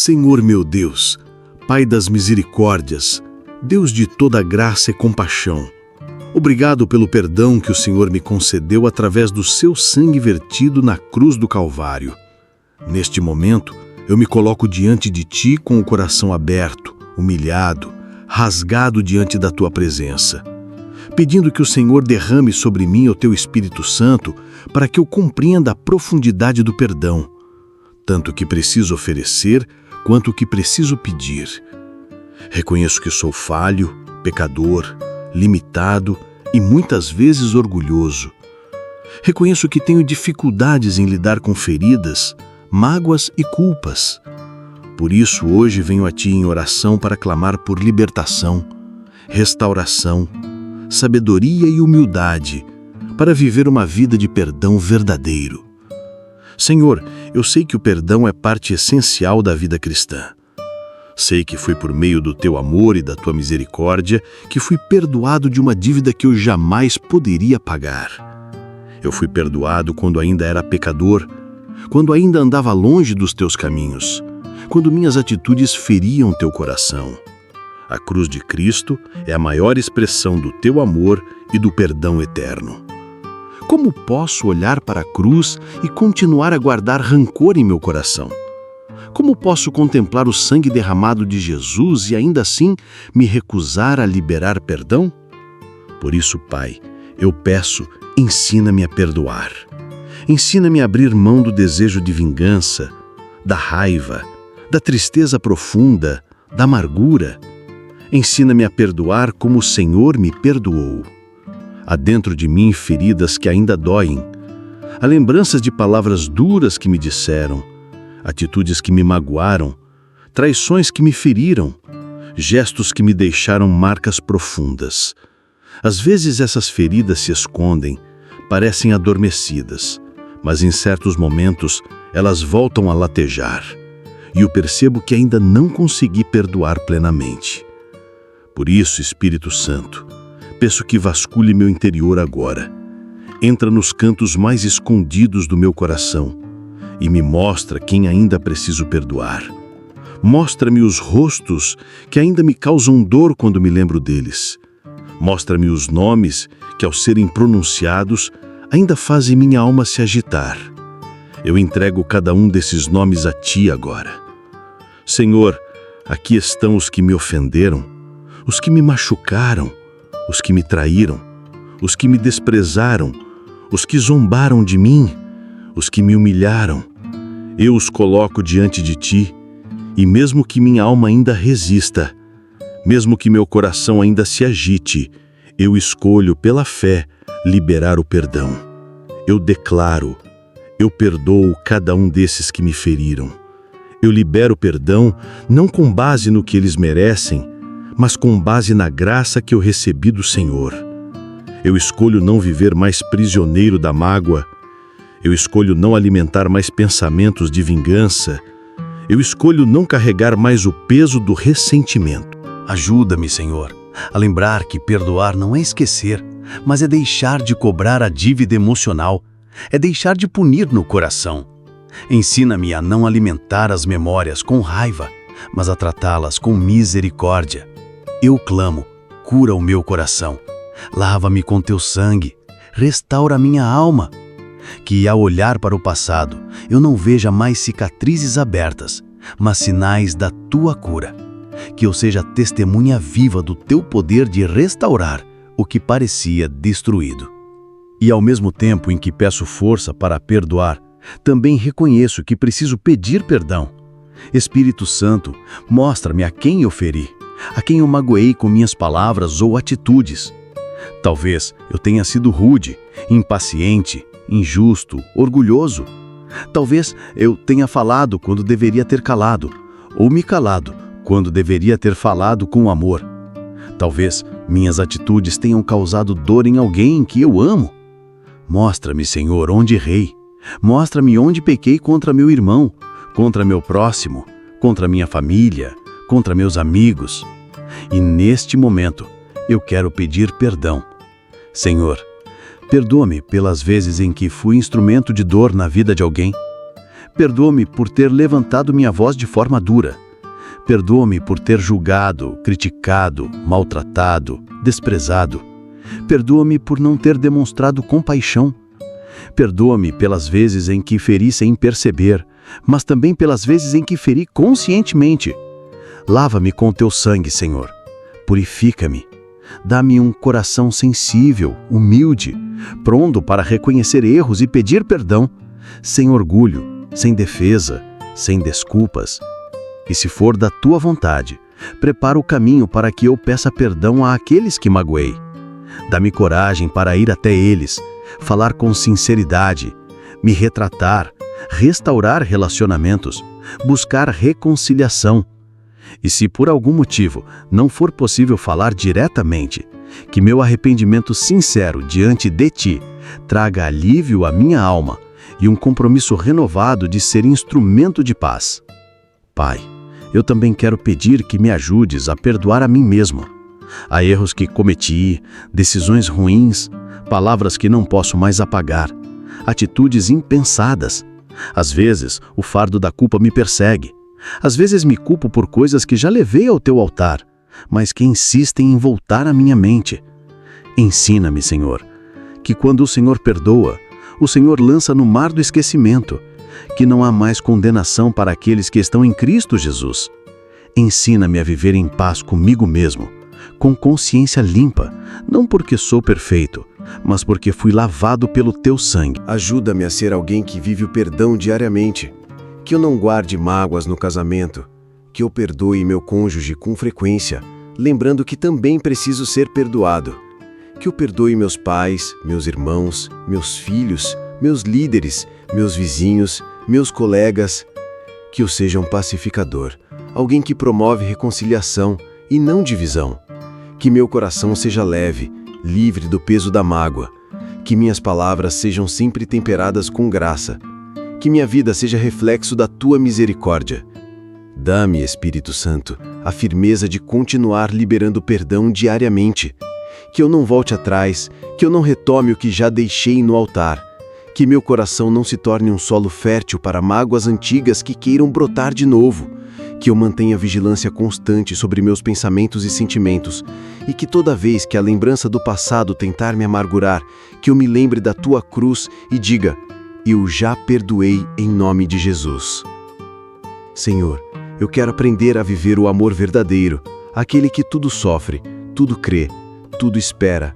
Senhor meu Deus, Pai das misericórdias, Deus de toda graça e compaixão, obrigado pelo perdão que o Senhor me concedeu através do seu sangue vertido na cruz do Calvário. Neste momento, eu me coloco diante de Ti com o coração aberto, humilhado, rasgado diante da Tua presença, pedindo que o Senhor derrame sobre mim o Teu Espírito Santo para que eu compreenda a profundidade do perdão, tanto o que preciso oferecer quanto o que preciso pedir. Reconheço que sou falho, pecador, limitado e muitas vezes orgulhoso. Reconheço que tenho dificuldades em lidar com feridas, mágoas e culpas. Por isso, hoje venho a Ti em oração para clamar por libertação, restauração, sabedoria e humildade, para viver uma vida de perdão verdadeiro. Senhor, eu sei que o perdão é parte essencial da vida cristã. Sei que foi por meio do Teu amor e da Tua misericórdia que fui perdoado de uma dívida que eu jamais poderia pagar. Eu fui perdoado quando ainda era pecador, quando ainda andava longe dos Teus caminhos, quando minhas atitudes feriam Teu coração. A cruz de Cristo é a maior expressão do Teu amor e do perdão eterno. Como posso olhar para a cruz e continuar a guardar rancor em meu coração? Como posso contemplar o sangue derramado de Jesus e ainda assim me recusar a liberar perdão? Por isso, Pai, eu peço, ensina-me a perdoar. Ensina-me a abrir mão do desejo de vingança, da raiva, da tristeza profunda, da amargura. Ensina-me a perdoar como o Senhor me perdoou. Há dentro de mim feridas que ainda doem. Há lembranças de palavras duras que me disseram, atitudes que me magoaram, traições que me feriram, gestos que me deixaram marcas profundas. Às vezes essas feridas se escondem, parecem adormecidas, mas em certos momentos elas voltam a latejar, e eu percebo que ainda não consegui perdoar plenamente. Por isso, Espírito Santo, peço que vasculhe meu interior agora. Entra nos cantos mais escondidos do meu coração e me mostra quem ainda preciso perdoar. Mostra-me os rostos que ainda me causam dor quando me lembro deles. Mostra-me os nomes que, ao serem pronunciados, ainda fazem minha alma se agitar. Eu entrego cada um desses nomes a Ti agora. Senhor, aqui estão os que me ofenderam, os que me machucaram, os que me traíram, os que me desprezaram, os que zombaram de mim, os que me humilharam. Eu os coloco diante de Ti, e mesmo que minha alma ainda resista, mesmo que meu coração ainda se agite, eu escolho pela fé liberar o perdão. Eu declaro, eu perdoo cada um desses que me feriram. Eu libero perdão não com base no que eles merecem, mas com base na graça que eu recebi do Senhor. Eu escolho não viver mais prisioneiro da mágoa. Eu escolho não alimentar mais pensamentos de vingança. Eu escolho não carregar mais o peso do ressentimento. Ajuda-me, Senhor, a lembrar que perdoar não é esquecer, mas é deixar de cobrar a dívida emocional, é deixar de punir no coração. Ensina-me a não alimentar as memórias com raiva, mas a tratá-las com misericórdia. Eu clamo, cura o meu coração, lava-me com Teu sangue, restaura a minha alma. Que ao olhar para o passado, eu não veja mais cicatrizes abertas, mas sinais da Tua cura. Que eu seja testemunha viva do Teu poder de restaurar o que parecia destruído. E ao mesmo tempo em que peço força para perdoar, também reconheço que preciso pedir perdão. Espírito Santo, mostra-me a quem eu feri, a quem eu magoei com minhas palavras ou atitudes. Talvez eu tenha sido rude, impaciente, injusto, orgulhoso. Talvez eu tenha falado quando deveria ter calado, ou me calado quando deveria ter falado com amor. Talvez minhas atitudes tenham causado dor em alguém que eu amo. Mostra-me, Senhor, onde errei. Mostra-me onde pequei contra meu irmão, contra meu próximo, contra minha família, contra meus amigos. E neste momento, eu quero pedir perdão. Senhor, perdoa-me pelas vezes em que fui instrumento de dor na vida de alguém. Perdoa-me por ter levantado minha voz de forma dura. Perdoa-me por ter julgado, criticado, maltratado, desprezado. Perdoa-me por não ter demonstrado compaixão. Perdoa-me pelas vezes em que feri sem perceber, mas também pelas vezes em que feri conscientemente. Lava-me com teu sangue, Senhor. Purifica-me. Dá-me um coração sensível, humilde, pronto para reconhecer erros e pedir perdão, sem orgulho, sem defesa, sem desculpas. E se for da tua vontade, prepara o caminho para que eu peça perdão àqueles que magoei. Dá-me coragem para ir até eles, falar com sinceridade, me retratar, restaurar relacionamentos, buscar reconciliação. E se por algum motivo não for possível falar diretamente, que meu arrependimento sincero diante de ti traga alívio à minha alma e um compromisso renovado de ser instrumento de paz. Pai, eu também quero pedir que me ajudes a perdoar a mim mesmo. Há erros que cometi, decisões ruins, palavras que não posso mais apagar, atitudes impensadas. Às vezes, o fardo da culpa me persegue. Às vezes me culpo por coisas que já levei ao teu altar, mas que insistem em voltar à minha mente. Ensina-me, Senhor, que quando o Senhor perdoa, o Senhor lança no mar do esquecimento, que não há mais condenação para aqueles que estão em Cristo Jesus. Ensina-me a viver em paz comigo mesmo, com consciência limpa, não porque sou perfeito, mas porque fui lavado pelo teu sangue. Ajuda-me a ser alguém que vive o perdão diariamente, que eu não guarde mágoas no casamento, que eu perdoe meu cônjuge com frequência, lembrando que também preciso ser perdoado, que eu perdoe meus pais, meus irmãos, meus filhos, meus líderes, meus vizinhos, meus colegas, que eu seja um pacificador, alguém que promove reconciliação e não divisão, que meu coração seja leve, livre do peso da mágoa, que minhas palavras sejam sempre temperadas com graça, que minha vida seja reflexo da tua misericórdia. Dá-me, Espírito Santo, a firmeza de continuar liberando perdão diariamente, que eu não volte atrás, que eu não retome o que já deixei no altar, que meu coração não se torne um solo fértil para mágoas antigas que queiram brotar de novo, que eu mantenha vigilância constante sobre meus pensamentos e sentimentos, e que toda vez que a lembrança do passado tentar me amargurar, que eu me lembre da tua cruz e diga: eu já perdoei em nome de Jesus. Senhor, eu quero aprender a viver o amor verdadeiro, aquele que tudo sofre, tudo crê, tudo espera,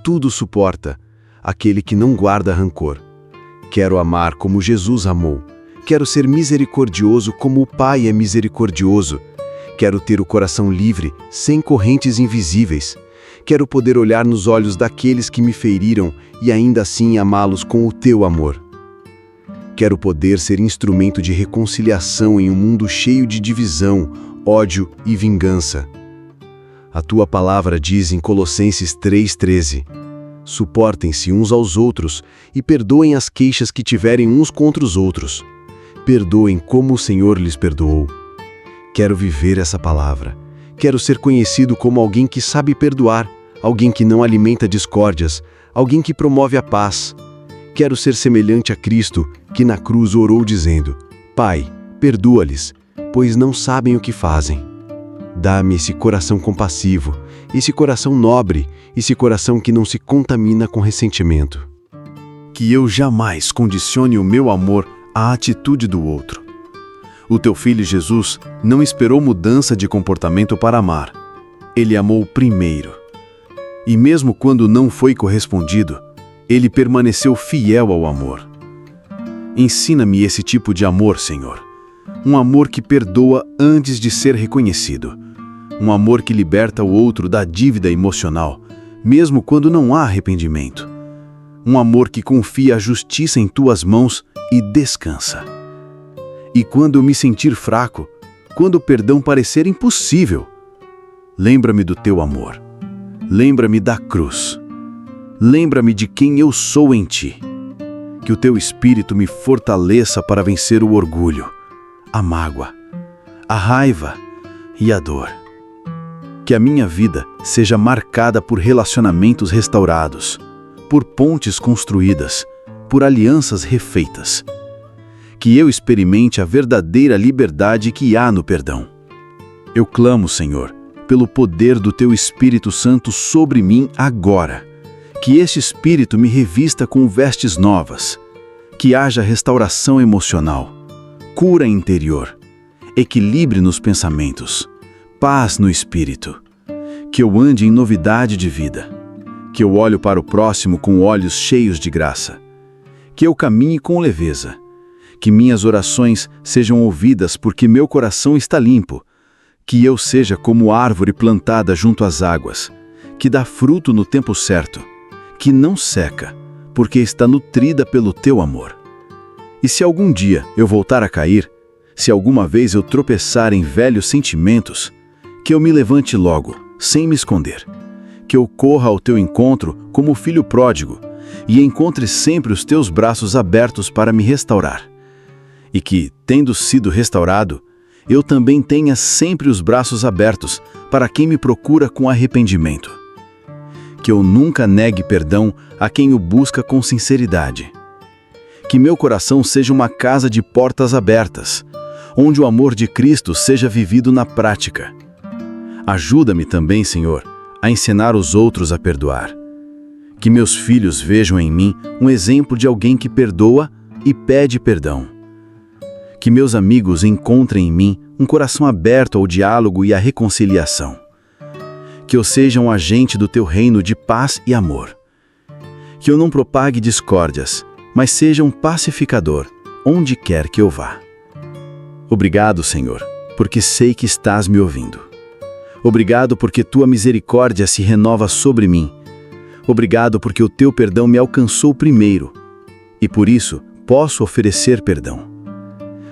tudo suporta, aquele que não guarda rancor. Quero amar como Jesus amou. Quero ser misericordioso como o Pai é misericordioso. Quero ter o coração livre, sem correntes invisíveis. Quero poder olhar nos olhos daqueles que me feriram e ainda assim amá-los com o teu amor. Quero poder ser instrumento de reconciliação em um mundo cheio de divisão, ódio e vingança. A tua palavra diz em Colossenses 3,13: suportem-se uns aos outros e perdoem as queixas que tiverem uns contra os outros. Perdoem como o Senhor lhes perdoou. Quero viver essa palavra. Quero ser conhecido como alguém que sabe perdoar, alguém que não alimenta discórdias, alguém que promove a paz. Quero ser semelhante a Cristo, que na cruz orou dizendo: Pai, perdoa-lhes, pois não sabem o que fazem. Dá-me esse coração compassivo, esse coração nobre, esse coração que não se contamina com ressentimento. Que eu jamais condicione o meu amor à atitude do outro. O teu filho Jesus não esperou mudança de comportamento para amar. Ele amou primeiro. E mesmo quando não foi correspondido, ele permaneceu fiel ao amor. Ensina-me esse tipo de amor, Senhor. Um amor que perdoa antes de ser reconhecido. Um amor que liberta o outro da dívida emocional, mesmo quando não há arrependimento. Um amor que confia a justiça em tuas mãos e descansa. E quando eu me sentir fraco, quando o perdão parecer impossível, lembra-me do teu amor. Lembra-me da cruz. Lembra-me de quem eu sou em ti. Que o teu Espírito me fortaleça para vencer o orgulho, a mágoa, a raiva e a dor. Que a minha vida seja marcada por relacionamentos restaurados, por pontes construídas, por alianças refeitas. que eu experimente a verdadeira liberdade que há no perdão. Eu clamo, Senhor, pelo poder do Teu Espírito Santo sobre mim agora. Que este Espírito me revista com vestes novas. Que haja restauração emocional, cura interior, equilíbrio nos pensamentos, paz no espírito. Que eu ande em novidade de vida. Que eu olhe para o próximo com olhos cheios de graça. Que eu caminhe com leveza. Que minhas orações sejam ouvidas porque meu coração está limpo. Que eu seja como árvore plantada junto às águas, que dá fruto no tempo certo, que não seca, porque está nutrida pelo Teu amor. E se algum dia eu voltar a cair, se alguma vez eu tropeçar em velhos sentimentos, que eu me levante logo, sem me esconder. Que eu corra ao Teu encontro como filho pródigo e encontre sempre os Teus braços abertos para me restaurar. E que, tendo sido restaurado, eu também tenha sempre os braços abertos para quem me procura com arrependimento. Que eu nunca negue perdão a quem o busca com sinceridade. Que meu coração seja uma casa de portas abertas, onde o amor de Cristo seja vivido na prática. Ajuda-me também, Senhor, a ensinar os outros a perdoar. Que meus filhos vejam em mim um exemplo de alguém que perdoa e pede perdão. Que meus amigos encontrem em mim um coração aberto ao diálogo e à reconciliação. Que eu seja um agente do Teu reino de paz e amor. Que eu não propague discórdias, mas seja um pacificador, onde quer que eu vá. Obrigado, Senhor, porque sei que estás me ouvindo. Obrigado porque Tua misericórdia se renova sobre mim. Obrigado porque o Teu perdão me alcançou primeiro, e por isso posso oferecer perdão.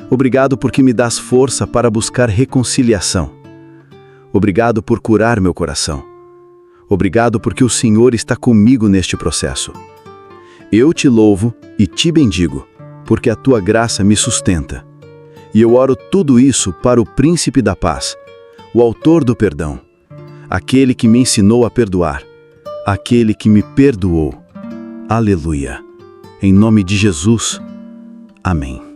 Obrigado porque me dás força para buscar reconciliação. Obrigado por curar meu coração. Obrigado porque o Senhor está comigo neste processo. Eu Te louvo e Te bendigo, porque a Tua graça me sustenta. E eu oro tudo isso para o Príncipe da Paz, o Autor do perdão, aquele que me ensinou a perdoar, aquele que me perdoou. Aleluia. Em nome de Jesus. Amém.